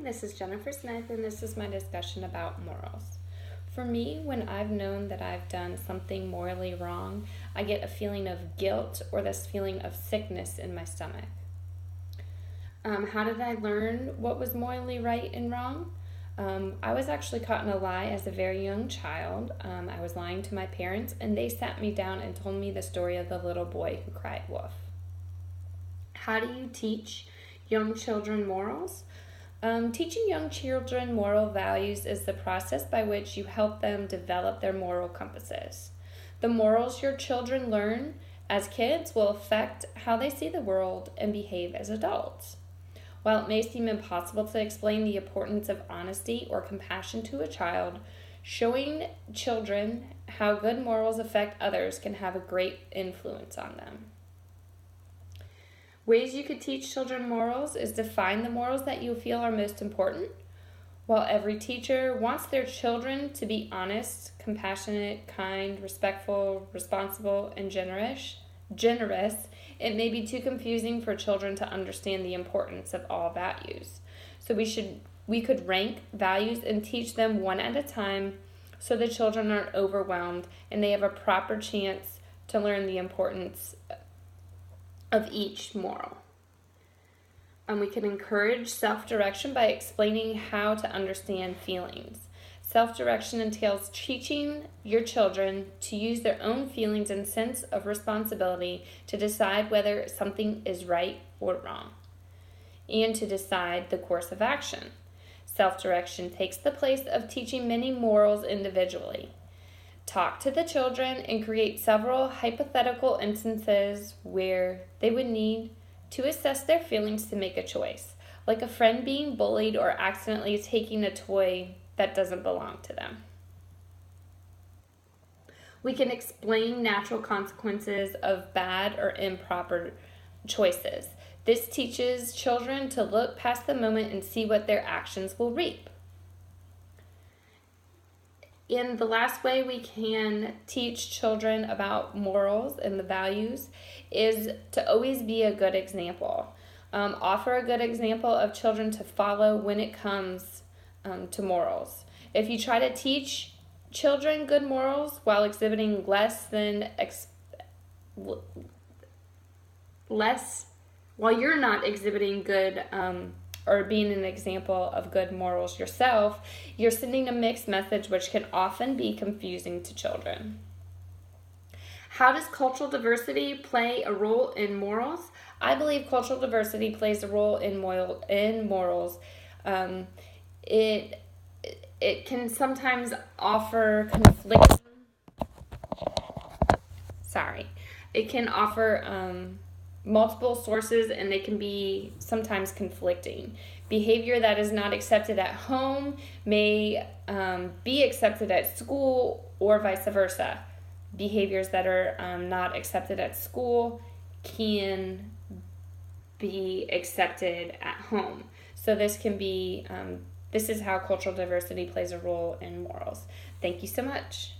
this is Jennifer Smith, and this is my discussion about morals. For me, when I've known that I've done something morally wrong, I get a feeling of guilt or this feeling of sickness in my stomach. How did I learn what was morally right and wrong? I was actually caught in a lie as a very young child. I was lying to my parents, and they sat me down and told me the story of the little boy who cried wolf. How do you teach young children morals? Teaching young children moral values is the process by which you help them develop their moral compasses. The morals your children learn as kids will affect how they see the world and behave as adults. While it may seem impossible to explain the importance of honesty or compassion to a child, showing children how good morals affect others can have a great influence on them. Ways you could teach children morals is define the morals that you feel are most important. While every teacher wants their children to be honest, compassionate, kind, respectful, responsible, and generous, it may be too confusing for children to understand the importance of all values. So we could rank values and teach them one at a time so the children aren't overwhelmed and they have a proper chance to learn the importance of each moral. We can encourage self-direction by explaining how to understand feelings. Self-direction entails teaching your children to use their own feelings and sense of responsibility to decide whether something is right or wrong, and to decide the course of action. Self-direction takes the place of teaching many morals individually. Talk to the children and create several hypothetical instances where they would need to assess their feelings to make a choice, like a friend being bullied or accidentally taking a toy that doesn't belong to them. We can explain natural consequences of bad or improper choices. This teaches children to look past the moment and see what their actions will reap. And the last way we can teach children about morals and the values is to always be a good example. Offer a good example of children to follow when it comes to morals. If you try to teach children good morals while exhibiting while you're not exhibiting good or being an example of good morals yourself, you're sending a mixed message which can often be confusing to children. How does cultural diversity play a role in morals? I believe cultural diversity plays a role in morals. It can sometimes offer It can offer multiple sources, and they can be sometimes conflicting. Behavior that is not accepted at home may be accepted at school, or vice versa. Behaviors that are not accepted at school can be accepted at home. So this is how cultural diversity plays a role in morals. Thank you so much.